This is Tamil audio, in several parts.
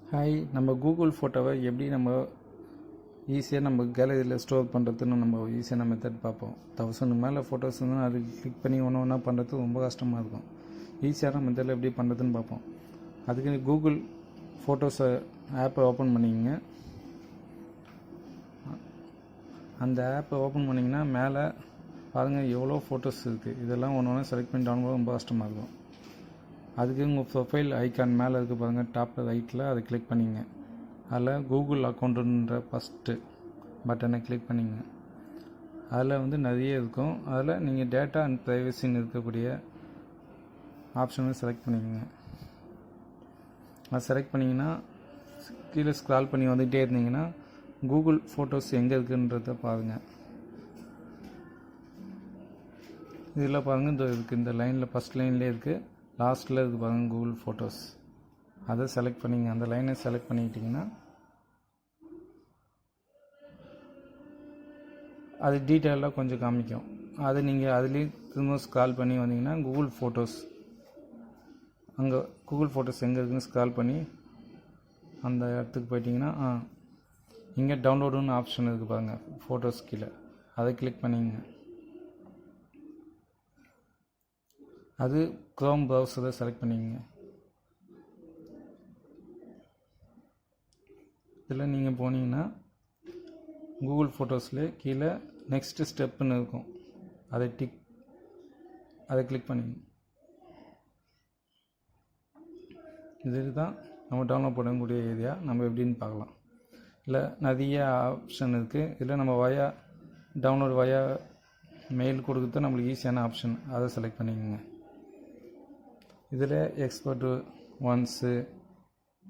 ஹாய், நம்ம கூகுள் ஃபோட்டோவை எப்படி நம்ம ஈஸியாக நம்ம கேலரியில் ஸ்டோர் பண்ணுறதுன்னு நம்ம ஈஸியான மெத்தட் பார்ப்போம். 1000 மேலே ஃபோட்டோஸ் வந்து அது கிளிக் பண்ணி ஒன்று ஒன்றா பண்ணுறது ரொம்ப கஷ்டமாக இருக்கும். ஈஸியான மெத்தடில் எப்படி பண்ணுறதுன்னு பார்ப்போம். அதுக்கு கூகுள் ஃபோட்டோஸை ஆப்பை ஓப்பன் பண்ணிக்கங்க. அந்த ஆப்பை ஓப்பன் பண்ணிங்கன்னா மேலே பாருங்கள் எவ்வளோ ஃபோட்டோஸ் இருக்குது. இதெல்லாம் ஒன்று ஒன்று செலக்ட் பண்ணி டவுன்லோட் ரொம்ப கஷ்டமாக இருக்கும். அதுக்கு உங்கள் ப்ரொஃபைல் ஐக்கான் மேலே இருக்குது பாருங்கள், டாப்பில் ரைட்டில் அதை கிளிக் பண்ணிங்க. அதில் கூகுள் அக்கௌண்ட்டுன்ற ஃபஸ்ட்டு பட்டனை கிளிக் பண்ணிங்க. அதில் வந்து நிறைய இருக்கும். அதில் நீங்கள் டேட்டா அண்ட் ப்ரைவசின்னு இருக்கக்கூடிய ஆப்ஷனை செலக்ட் பண்ணிக்கங்க. அதை செலக்ட் பண்ணிங்கன்னா கீழே ஸ்க்ரால் பண்ணி வந்துகிட்டே இருந்தீங்கன்னா கூகுள் ஃபோட்டோஸ் எங்கே இருக்குன்றத பாருங்கள். இதில் பாருங்கள் இருக்குது, இந்த லைனில் ஃபஸ்ட் லைன்லேயே இருக்குது, லாஸ்ட்டில் இருக்குது பாருங்கள் கூகுள் ஃபோட்டோஸ். அதை செலக்ட் பண்ணிங்க. அந்த லைனை செலக்ட் பண்ணிக்கிட்டிங்கன்னா அது டீட்டெயிலாக கொஞ்சம் காமிக்கும். அது நீங்கள் அதுலேயே திரும்ப ஸ்க்ரால் பண்ணி வந்தீங்கன்னா கூகுள் ஃபோட்டோஸ், அங்கே கூகுள் ஃபோட்டோஸ் எங்கே இருக்குன்னு ஸ்க்ரால் பண்ணி அந்த இடத்துக்கு போயிட்டிங்கன்னா இங்கே டவுன்லோடுன்னு ஆப்ஷன் இருக்குது பாருங்கள் ஃபோட்டோஸ் கீழே, அதை கிளிக் பண்ணிங்க. அது க்ரோம் ப்ரௌசரை செலக்ட் பண்ணிக்கங்க. இதில் நீங்கள் போனீங்கன்னா கூகுள் ஃபோட்டோஸ்லேயே கீழே நெக்ஸ்ட் ஸ்டெப்புன்னு இருக்கும், அதை கிளிக் பண்ணிங்க. இதுக்கு தான் நம்ம டவுன்லோட் பண்ணக்கூடிய ஏரியா. நம்ம எப்படின்னு பார்க்கலாம். இல்லை நிறைய ஆப்ஷன் இருக்குது. இதில் நம்ம டவுன்லோட் மெயில் கொடுக்குறது நம்மளுக்கு ஈஸியான ஆப்ஷன், அதை செலக்ட் பண்ணிக்கோங்க. இதில் எக்ஸ்போர்ட்டு ஒன்ஸு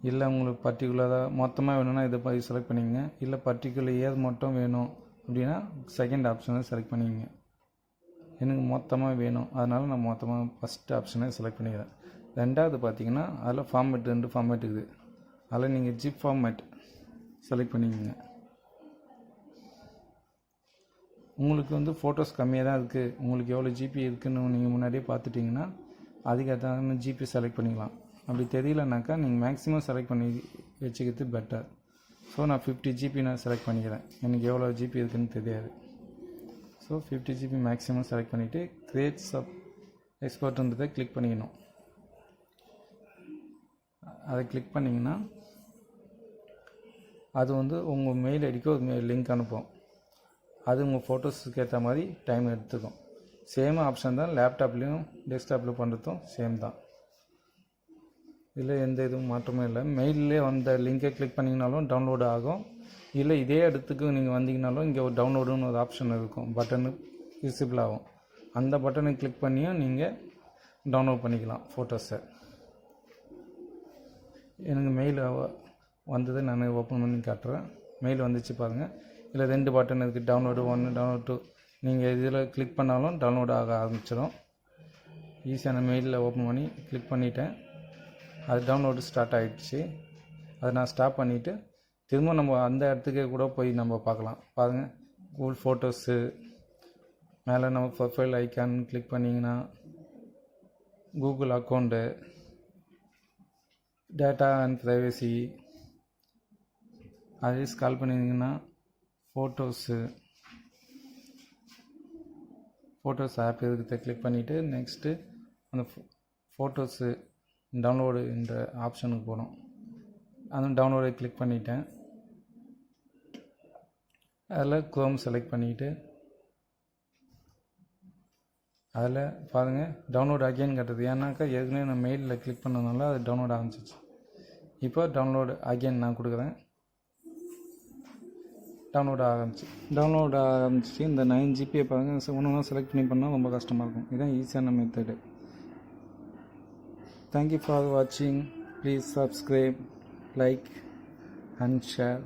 இல்லை உங்களுக்கு பர்டிகுலராக மொத்தமாக வேணும்னா இதை போய் செலக்ட் பண்ணிக்கங்க. இல்லை பர்டிகுலர் இயர் மட்டும் வேணும் அப்படின்னா செகண்ட் ஆப்ஷனை செலக்ட் பண்ணிக்கங்க. எனக்கு மொத்தமாக வேணும், அதனால் நான் மொத்தமாக ஃபஸ்ட் ஆப்ஷனை செலக்ட் பண்ணிக்கிறேன். ரெண்டாவது பார்த்திங்கன்னா அதில் ஃபார்மேட் 2 ஃபார்மேட் இருக்குது. அதில் நீங்கள் ஜிப் ஃபார்மேட் செலக்ட் பண்ணிக்கங்க. உங்களுக்கு வந்து ஃபோட்டோஸ் கம்மியாக தான் இருக்குது, உங்களுக்கு எவ்வளோ ஜிபி இருக்குதுன்னு நீங்கள் முன்னாடியே பார்த்துட்டிங்கன்னா அதுக்கேற்ற ஜிபி செலக்ட் பண்ணிக்கலாம். அப்படி தெரியலனாக்கா நீங்கள் மேக்ஸிமம் செலக்ட் பண்ணி வச்சுக்கிறது பெட்டர். ஸோ நான் 50 ஜிபி நான் செலக்ட் பண்ணிக்கிறேன். எனக்கு எவ்வளோ ஜிபி இருக்குதுன்னு தெரியாது. ஸோ 50 ஜிபி மேக்ஸிமம் செலக்ட் பண்ணிவிட்டு கிரியேட் எக்ஸ்போர்ட்ன்றதை கிளிக் பண்ணிக்கணும். அதை கிளிக் பண்ணிங்கன்னா அது வந்து உங்கள் மெயில் ஐடிக்கு ஒரு லிங்க் அனுப்பும். அது உங்கள் ஃபோட்டோஸுக்கு ஏற்ற மாதிரி டைம் எடுத்துக்கும். சேம் ஆப்ஷன் தான் லேப்டாப்லேயும் டெஸ்க்டாப்பில் பண்ணுறதும் சேம் தான். இதில் எந்த இதுவும் மாற்றமே இல்லை. மெயிலே வந்த லிங்கை கிளிக் பண்ணிங்கனாலும் டவுன்லோடு ஆகும். இல்லை இதே இடத்துக்கு நீங்கள் வந்தீங்கனாலும் இங்கே ஒரு டவுன்லோடுன்னு ஒரு ஆப்ஷன் இருக்கும், பட்டனு விசிபிள் ஆகும். அந்த பட்டனை கிளிக் பண்ணியும் நீங்கள் டவுன்லோட் பண்ணிக்கலாம் ஃபோட்டோஸை. எனக்கு மெயில் வந்ததை நான் ஓப்பன் பண்ணி காட்டுறேன். மெயில் வந்துச்சு பாருங்கள். இதில் 2 பட்டன் இருக்குது, டவுன்லோடு 1, டவுன்லோட் 2. நீங்கள் இதில் கிளிக் பண்ணாலும் டவுன்லோட் ஆக ஆரம்பிச்சிடும். ஈஸியான மெயிலில் ஓப்பன் பண்ணி கிளிக் பண்ணிட்டேன். அது டவுன்லோடு ஸ்டார்ட் ஆகிடுச்சு. அதை நான் ஸ்டாப் பண்ணிவிட்டு திரும்ப நம்ம அந்த இடத்துக்கே கூட போய் நம்ம பார்க்கலாம். பாருங்கள் கூகுள் ஃபோட்டோஸு மேலே நம்ம ப்ரொஃபைல் ஐக்கான் கிளிக் பண்ணிங்கன்னா Google account, data and privacy, அதே ஸ்க்ரால் பண்ணிங்கன்னா ஃபோட்டோஸ் ஆப் இருக்கிறத கிளிக் பண்ணிவிட்டு நெக்ஸ்ட்டு அந்த ஃபோட்டோஸு டவுன்லோடு என்ற ஆப்ஷனுக்கு போகணும். அந்த டவுன்லோடை கிளிக் பண்ணிட்டேன். அதில் க்ரோம் செலக்ட் பண்ணிவிட்டு அதில் பாருங்கள் டவுன்லோட் அகெயின் கட்டுறது. ஏன்னாக்கா ஏற்கனவே நான் மெயிலில் கிளிக் பண்ணதுனால அது டவுன்லோட் ஆரம்பிச்சிச்சு. இப்போ டவுன்லோடு அகெயின் நான் கொடுக்குறேன். டவுன்லோட் ஆரம்பிச்சு இந்த 9 ஜிபியை பாருங்கள். ஒன்று செலக்ட் பண்ணி பண்ணால் ரொம்ப கஷ்டமாக இருக்கும். இதுதான் ஈஸியான மெத்தடு. தேங்க்யூ ஃபார் வாட்சிங். Please subscribe, like and share.